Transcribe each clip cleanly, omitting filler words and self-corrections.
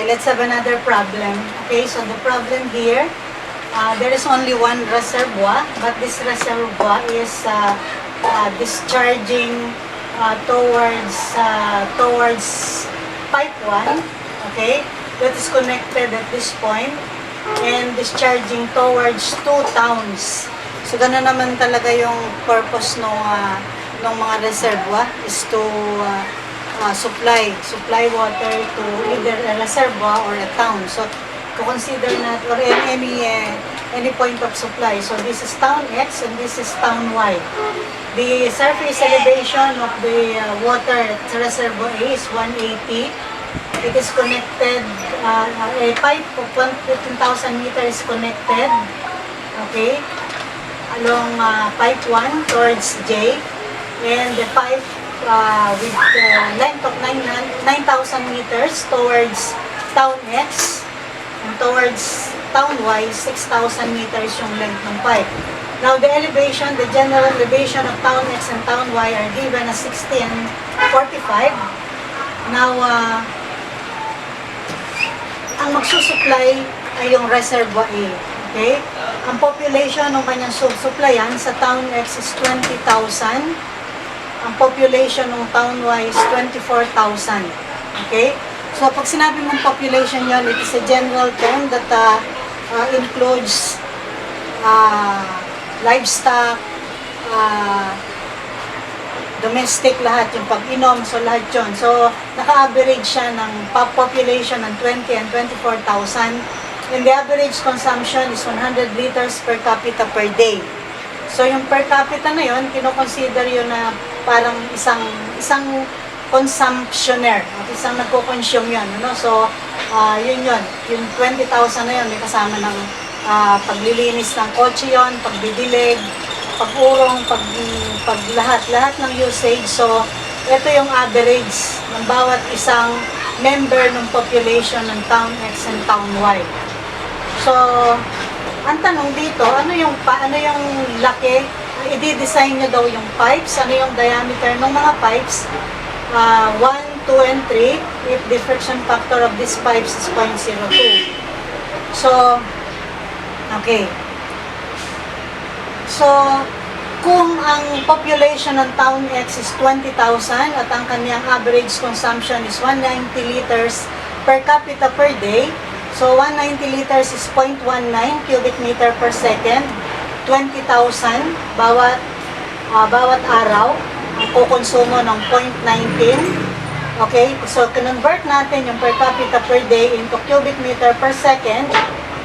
let's have another problem. Okay, so the problem here, there is only one reservoir, but this reservoir is discharging towards pipe 1, okay, that is connected at this point, and discharging towards 2 towns. So, gano'n naman talaga yung purpose ng mga reservoir is to supply water to either a reservoir or a town. So, to consider that, or any point of supply. So, this is town X and this is town Y. The surface elevation of the water reservoir A is 180. It is connected, a pipe of 15,000 meters is connected, okay, along pipe 1 towards J, and the pipe with length of 9,000 meters towards town X, and towards town Y, 6,000 meters yung length ng pipe. Now, the elevation, the general elevation of town X and town Y are given as 60 and 45. Now, ang magsusupply ay yung reservoir A. Okay? Ang population ng kanyang supplyan sa town X is 20,000. Ang population ng town Y is 24,000. Okay? So, pag sinabi mong population yan, it is a general term that includes livestock, domestic, lahat yung pag-inom, so lahat yun. So, naka-average siya ng population ng 20 and 24,000. And the average consumption is 100 liters per capita per day. So, yung per capita na yun, kinoconsider yun na parang isang consumptioner, at isang nagko-consume yun. Ano? So, yun. Yung 20,000 na yun, may kasama ng paglilinis ng kotse yun, pagbidilig, pag-urong, lahat ng usage. So, ito yung average ng bawat isang member ng population ng town X and town Y. So, ang tanong dito, ano yung laki? I-design nyo daw yung pipes, ano yung diameter ng mga pipes, 1, 2, and 3, if the friction factor of these pipes is 0.02. So, okay. So, kung ang population ng town X is 20,000 at ang kanyang average consumption is 190 liters per capita per day, so 190 liters is 0.19 cubic meter per second, 20,000 bawat araw, ang kukonsumo ng 0.19. Okay, so convert natin yung per capita per day into cubic meter per second.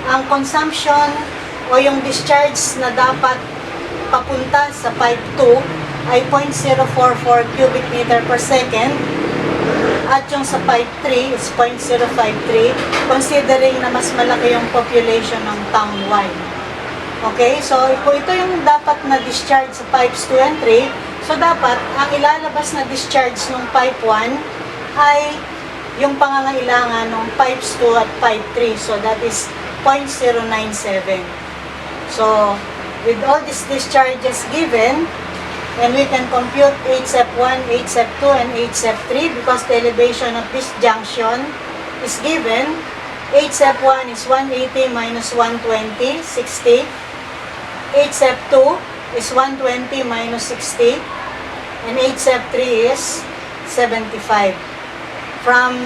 Ang consumption o yung discharge na dapat papunta sa pipe 2 ay 0.044 cubic meter per second, at yung sa pipe 3 is 0.053, considering na mas malaki yung population ng town Y. Okay, so kung ito yung dapat na discharge sa pipes 2 and 3, so dapat ang ilalabas na discharge ng pipe 1 ay yung pangangailangan ng pipes 2 at pipe 3, so that is 0.097. So, with all these discharges given, and we can compute HSEP1, HSEP2, and HSEP3 because the elevation of this junction is given. HSEP1 is 180 minus 120, 60. HSEP2 is 120 minus 60. And HSEP3 is 75. From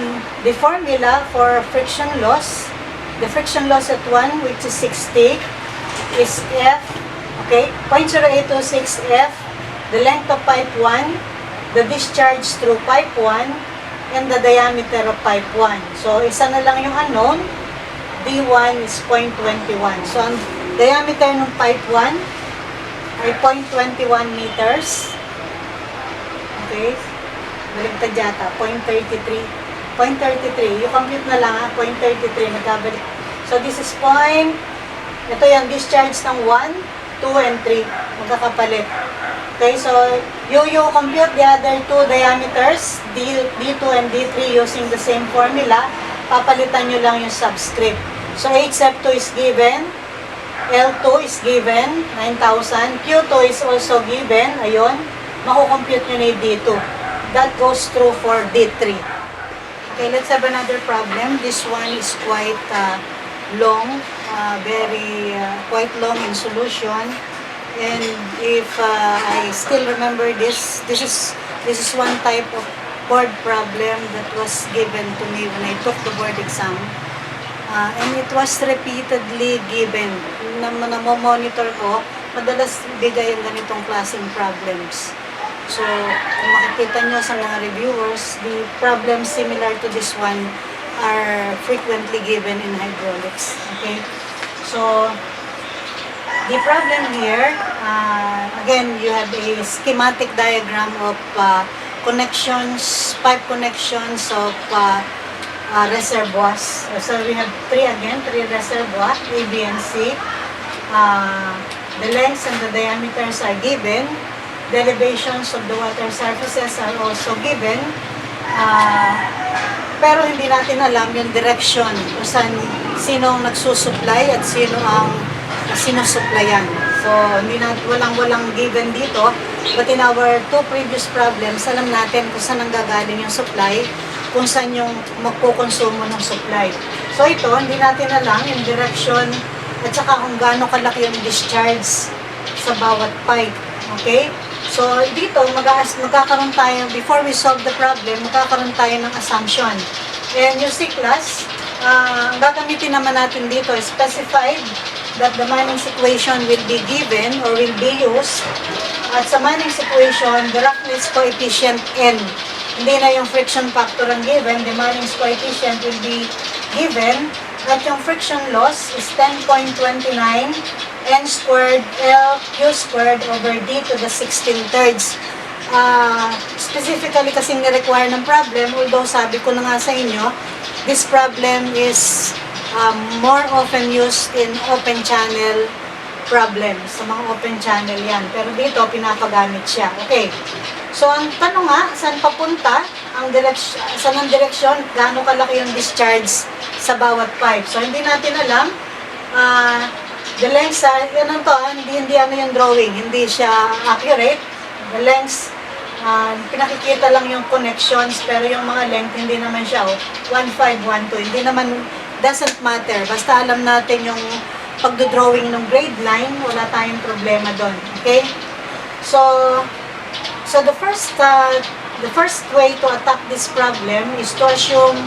the formula for friction loss, the friction loss at 1, which is 60, is F, okay, 0.0826 F, the length of pipe 1, the discharge through pipe 1, and the diameter of pipe 1. So, isa na lang yung unknown, D1 is 0.21. So, ang diameter ng pipe 1 ay 0.21 meters. Okay, baligtad yata, 0.33. 0.33, yung compute na lang ha, 0.33, nagkabalik. So, this is ito yung discharge ng 1, 2, and 3, magkakapalit. Okay, so, you compute the other two diameters, D2 and D3 using the same formula, papalitan nyo lang yung subscript. So, HSEP2 is given, L2 is given, 9,000, Q2 is also given, ayun, makukompute nyo na yung D2. That goes through for D3. Okay, let's have another problem. This one is quite long, quite long in solution. And if I still remember this is one type of board problem that was given to me when I took the board exam. And it was repeatedly given. Monitor ko, madalas bigay ang ganitong klaseng problems. So, kung makikita nyo sa mga reviewers, the problems similar to this one are frequently given in hydraulics. Okay? So, the problem here, again, you have a schematic diagram of pipe connections of reservoirs. So, we have three reservoirs, A, B, and C. The lengths and the diameters are given. The elevations of the water surfaces are also given. Pero hindi natin alam yung direction kung sino ang nagsusupply at sino ang sinusupplyan. So, walang given dito. But in our two previous problems, alam natin kung saan nanggagaling yung supply, kung saan yung magkukonsumo ng supply. So, ito, hindi natin alam yung direction at saka kung gaano kalaki yung discharge sa bawat pipe. Okay? So, dito, magkakaroon tayo, before we solve the problem, magkakaroon tayo ng assumption. And yung C-class, ang gagamitin naman natin dito, specified that the Manning's equation will be given or will be used. At sa Manning's equation, the roughness coefficient N. Hindi na yung friction factor ang given, the Manning's coefficient will be given. At yung friction loss is 10.29 N squared L Q squared over D to the 16/3. Specifically kasing ni-require ng problem, although sabi ko na nga sa inyo, this problem is more often used in open channel problems. Sa mga open channel yan. Pero dito, pinapagamit siya. Okay. So, ang tanong nga, saan papunta ang direksyon, gaano kalaki yung discharge sa bawat pipe. So, hindi natin alam. The lengths, hindi ano yung drawing, hindi siya accurate. The lengths, pinakikita lang yung connections, pero yung mga length, hindi naman siya, 1.5, 1.2, hindi naman, doesn't matter. Basta alam natin yung pagdodrawing ng grade line, wala tayong problema doon. Okay? So the first way to attack this problem is to assume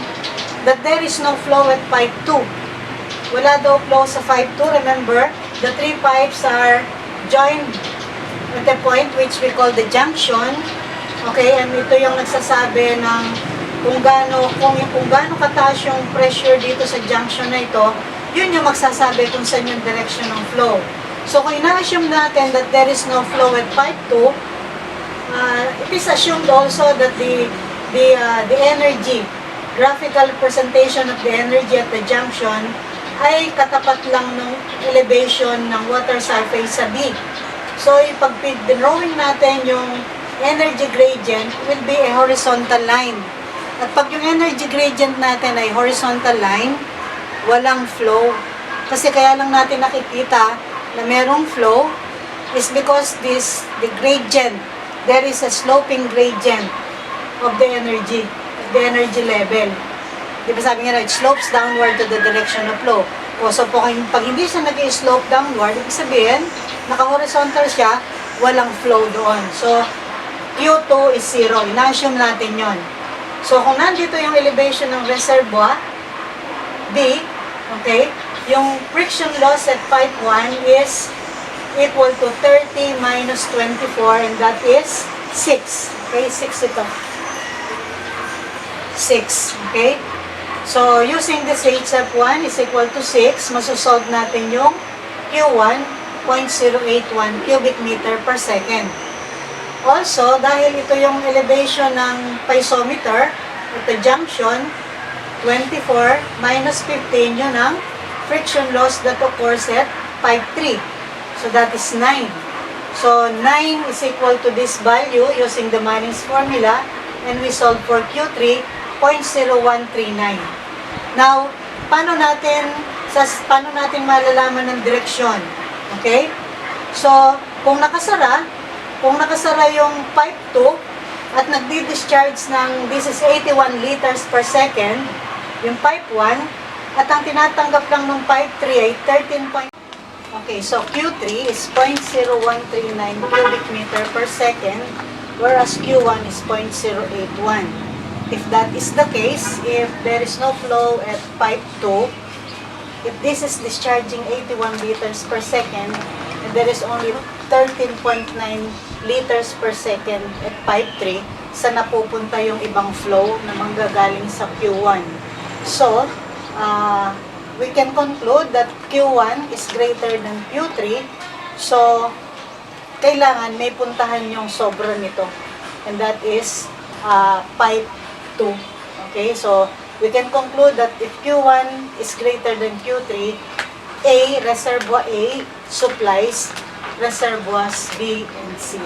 that there is no flow at pipe 2. Wala daw flow sa pipe 2. Remember, the three pipes are joined at the point which we call the junction. Okay, and ito yung nagsasabi ng kung gaano kataas yung pressure dito sa junction na ito, yun yung magsasabi kung saan yung direction ng flow. So, kung ina-assume natin that there is no flow at pipe 2, it is assumed also that the energy, graphical presentation of the energy at the junction ay katapat lang ng elevation ng water surface sa B. So, pag drawing natin yung energy gradient will be a horizontal line. At pag yung energy gradient natin ay horizontal line, walang flow. Kasi kaya lang natin nakikita na merong flow is because the gradient, there is a sloping gradient of the energy level. Diba sabi nga, it slopes downward to the direction of flow. O, so pag hindi siya nag-slope downward, ibig sabihin, naka-horizontal siya, walang flow doon. So, Q2 is 0. Ina-assume natin yon. So, kung nandito yung elevation ng reservoir, B, okay, yung friction loss at pipe 1 is equal to 30 minus 24, and that is 6. Okay, 6 ito. 6, okay? So, using this HF1 is equal to 6, masosolve natin yung Q1, 0.081 cubic meter per second. Also, dahil ito yung elevation ng piezometer at the junction, 24 minus 15, yun ang friction loss that occurs at pipe 3. So, that is 9. So, 9 is equal to this value using the Manning's formula, and we solve for Q3, 0.0139. Now, paano natin malalaman ng direksyon? Okay? So, kung nakasara yung pipe 2, at nagdi-discharge ng, this is 81 liters per second, yung pipe 1, at ang tinatanggap lang ng pipe 3 ay 13. Okay, so Q3 is 0.0139 cubic meter per second, whereas Q1 is 0.081. If that is the case, if there is no flow at pipe 2, if this is discharging 81 liters per second, and there is only 13.9 liters per second at pipe 3, saan napupunta yung ibang flow na manggagaling sa Q1? So, we can conclude that Q1 is greater than Q3. So, kailangan may puntahan yung sobra nito. And that is pipe 2. Okay, so we can conclude that if Q1 is greater than Q3, reservoir A supplies reservoirs B and C.